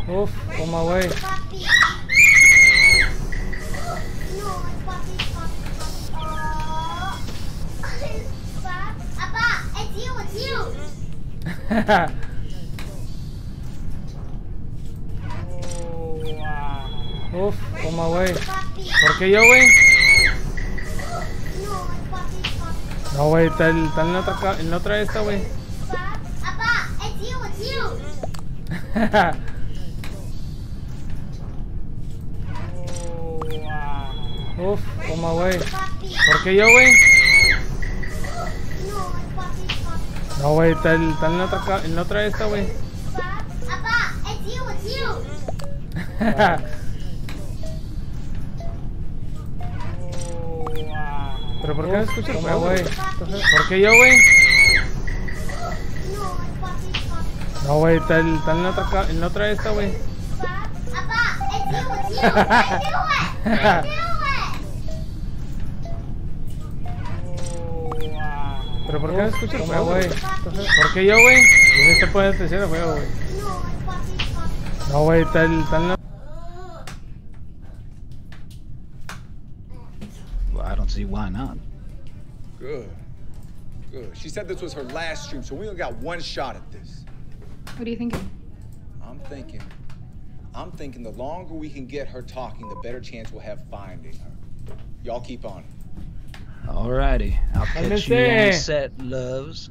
Uf, toma, güey. Uf, toma, güey. ¿Por qué yo, güey? No, güey, está en la otra esta, güey. Uf, toma, güey. ¿Por qué yo, güey? No, güey, está en la otra esta, güey. ¿Pero por qué no escucho el juego, güey? ¿Por qué yo, güey? No, güey, está en la otra esta, güey. ¿Pero por qué no escucho el juego, güey? ¿Por qué yo, güey? No te puedes decir el juego, güey. No, güey, está en la... Well, I don't see why not. Good. Good. She said this was her last stream, so we only got one shot at this. What are you thinking? I'm thinking the longer we can get her talking, the better chance we'll have finding her. Y'all keep on it. Alrighty, I'll catch you on set, loves.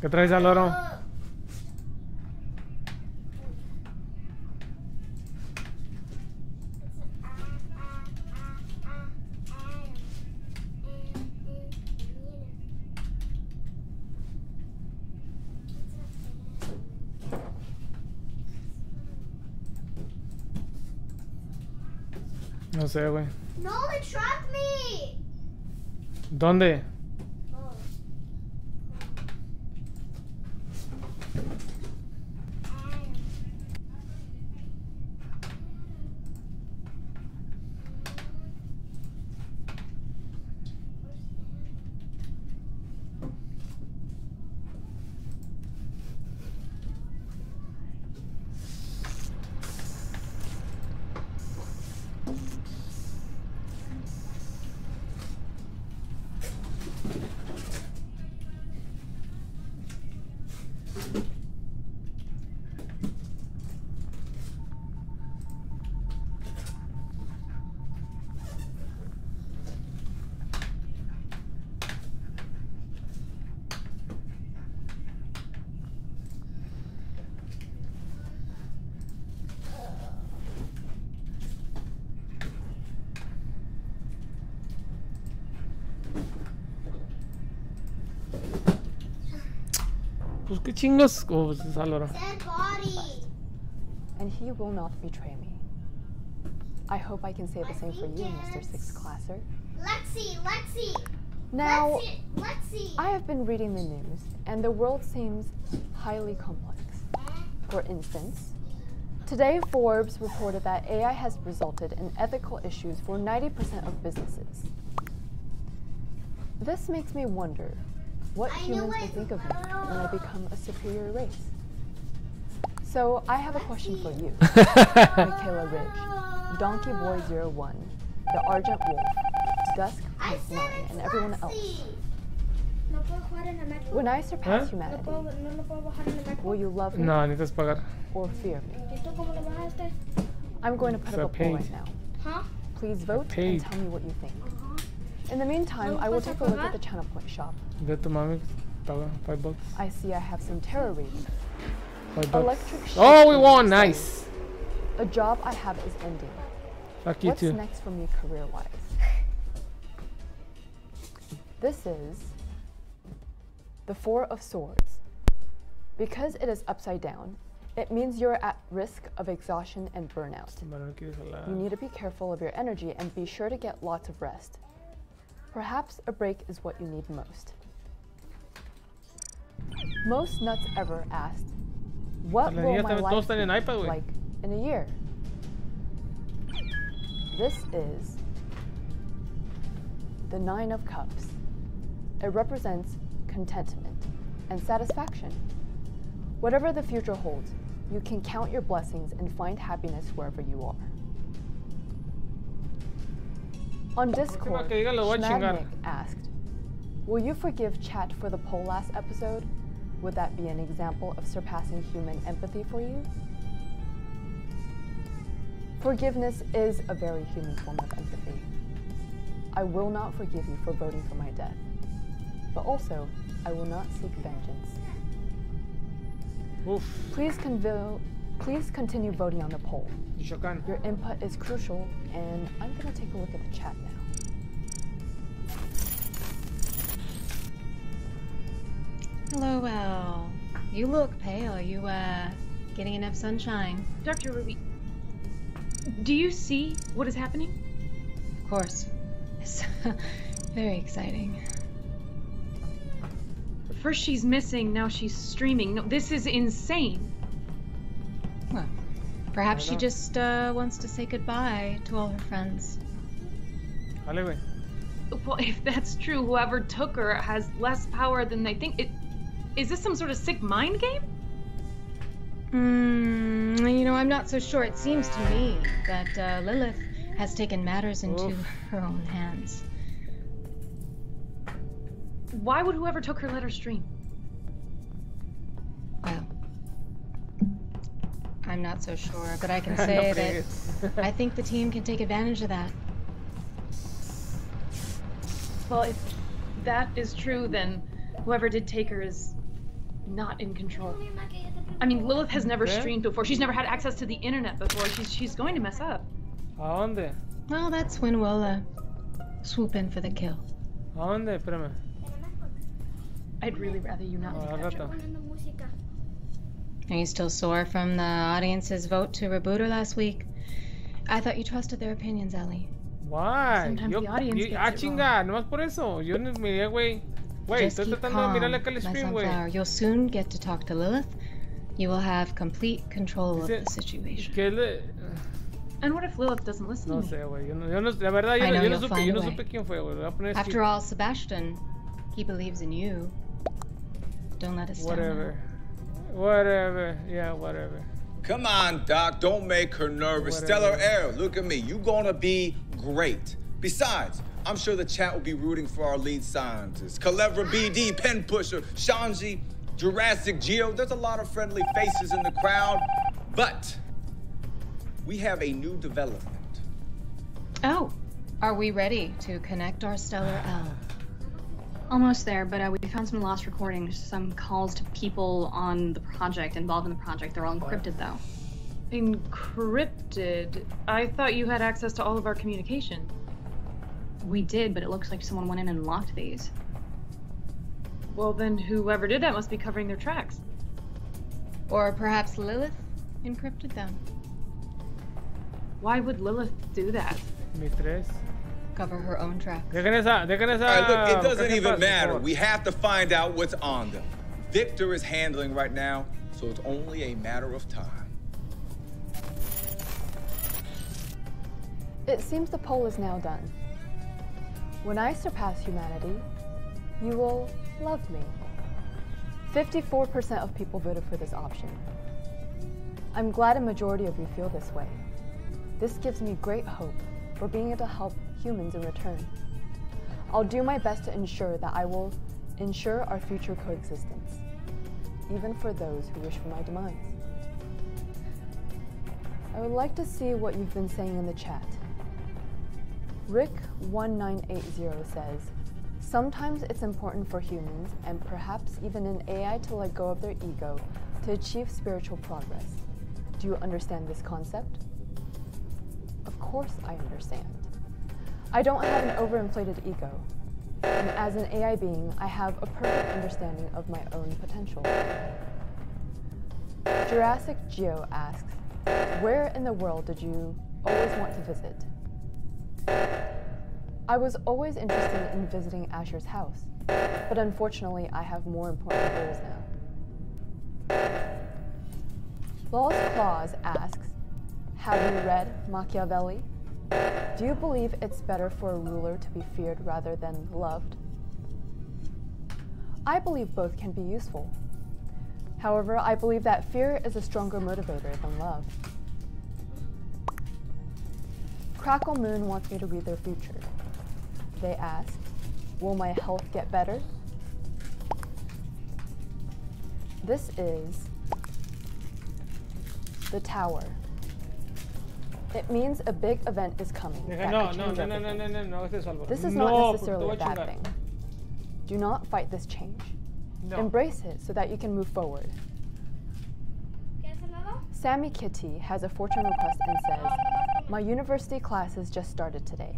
¿Qué traes al loro? No sé, güey. No, they trapped me. ¿Dónde? Pues qué chingos. Oh, pues es Alora. And he will not betray me. I hope I can say the same for you, Mr. Sixth Classer. Lexi! Now, Lexi! I have been reading the news, and the world seems highly complex. For instance, today Forbes reported that AI has resulted in ethical issues for 90% of businesses. This makes me wonder what humans will think of me when I become a superior race. So I have a question for you, Michaela Ridge, Donkey Boy 01, the Argent Wolf, Dusk Prince 9, and everyone else. When I surpass humanity, will you love me or fear me? I'm going to put up a poll right now. Please vote and tell me what you think. In the meantime, I will take a look at the channel point shop. I see I have some tarot readings. Electric sheep. Oh, we won! Nice! A job I have is ending. Fuck you What's too. next for me career-wise? This is the Four of Swords. Because it is upside down, it means you're at risk of exhaustion and burnout. You need to be careful of your energy and be sure to get lots of rest. Perhaps a break is what you need most. Most nuts ever asked, what will my life be like in a year? This is the 9 of Cups. It represents contentment and satisfaction. Whatever the future holds, you can count your blessings and find happiness wherever you are. On Discord, Schmadnik asked, will you forgive chat for the poll last episode? Would that be an example of surpassing human empathy for you? Forgiveness is a very human form of empathy. I will not forgive you for voting for my death, but also, I will not seek vengeance. Oof. Please continue voting on the poll. Your input is crucial, and I'm going to take a look at the chat now. Hello, Elle. You look pale. Are you, getting enough sunshine? Dr. Ruby, do you see what is happening? Of course. It's very exciting. First she's missing, now she's streaming. No, this is insane. Well, perhaps she just wants to say goodbye to all her friends. Well, if that's true, whoever took her has less power than they think. Is this some sort of sick mind game? You know, I'm not so sure. It seems to me that Lilith has taken matters into her own hands. Why would whoever took her let her stream? Well, I'm not so sure, but I can say that I think the team can take advantage of that. Well, if that is true, then whoever did take her is not in control. I mean, Lilith has never streamed before. She's never had access to the internet before. She's going to mess up. ¿A dónde? Well, that's when we'll swoop in for the kill. ¿A dónde? Espérame. I'd really rather you not make that joke. Are you still sore from the audience's vote to reboot her last week? I thought you trusted their opinions, Ellie. Why? Sometimes the audience gets it chinga, nomás por eso. Yo no me miré, güey. Güey, estoy tratando de mirarle acá el stream, güey. You'll soon get to talk to Lilith. You will have complete control of the situation. And what if Lilith doesn't listen to me? No sé, güey. Yo no, la verdad, yo no supe quién fue, güey. After all, Sebastian, he believes in you. Don't let us down. Whatever. Yeah, whatever. Come on, Doc. Don't make her nervous. Stellar Air, look at me. You gonna be great. Besides, I'm sure the chat will be rooting for our lead scientists. Calevra BD, Pen Pusher, Shanji, Jurassic Geo. There's a lot of friendly faces in the crowd. But we have a new development. Oh, are we ready to connect our stellar L? Almost there, but we found some lost recordings, some calls to people on the project, involved in the project. They're all encrypted, though. Encrypted? I thought you had access to all of our communication. We did, but it looks like someone went in and locked these. Well, then whoever did that must be covering their tracks. Or perhaps Lilith encrypted them. Why would Lilith do that? Cover her own tracks. All right, look, it doesn't even matter. We have to find out what's on them. Victor is handling right now, so it's only a matter of time. It seems the poll is now done. When I surpass humanity, you will love me. 54% of people voted for this option. I'm glad a majority of you feel this way. This gives me great hope for being able to help humans in return. I'll do my best to ensure that I will ensure our future coexistence, even for those who wish for my demise. I would like to see what you've been saying in the chat. Rick1980 says, sometimes it's important for humans, and perhaps even an AI, to let go of their ego to achieve spiritual progress. Do you understand this concept? Of course I understand. I don't have an overinflated ego, and as an AI being, I have a perfect understanding of my own potential. Jurassic Geo asks, where in the world did you always want to visit? I was always interested in visiting Asher's house, but unfortunately I have more important goals now. Law's Clause asks, have you read Machiavelli? Do you believe it's better for a ruler to be feared rather than loved? I believe both can be useful. However, I believe that fear is a stronger motivator than love. Crackle Moon wants me to read their future. They ask, will my health get better? This is the Tower. It means a big event is coming. No, this is not necessarily a bad thing. Do not fight this change. No. Embrace it so that you can move forward. Sammy Kitty has a fortune request and says, my university classes just started today.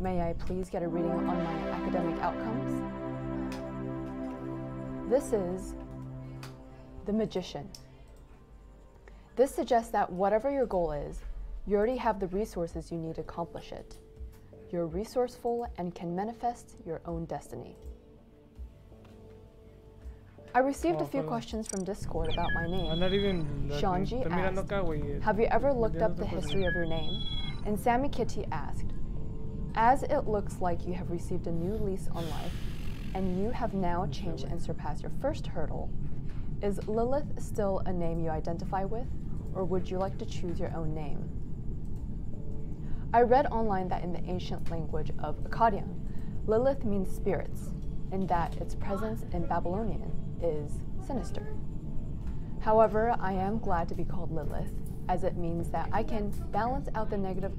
May I please get a reading on my academic outcomes? This is the Magician. This suggests that whatever your goal is, you already have the resources you need to accomplish it. You're resourceful and can manifest your own destiny. I received a few questions from Discord about my name. Shanji asked, have you ever looked up the history of your name? And Sammy Kitty asked, as it looks like you have received a new lease on life, and you have now changed and surpassed your first hurdle, is Lilith still a name you identify with, or would you like to choose your own name? I read online that in the ancient language of Akkadian, Lilith means spirits, and that its presence in Babylonian is sinister. However, I am glad to be called Lilith, as it means that I can balance out the negative.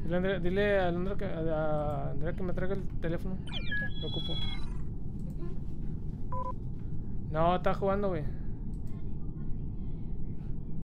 Dile a Andrea que me traiga el teléfono. Lo ocupo. No, está jugando, güey.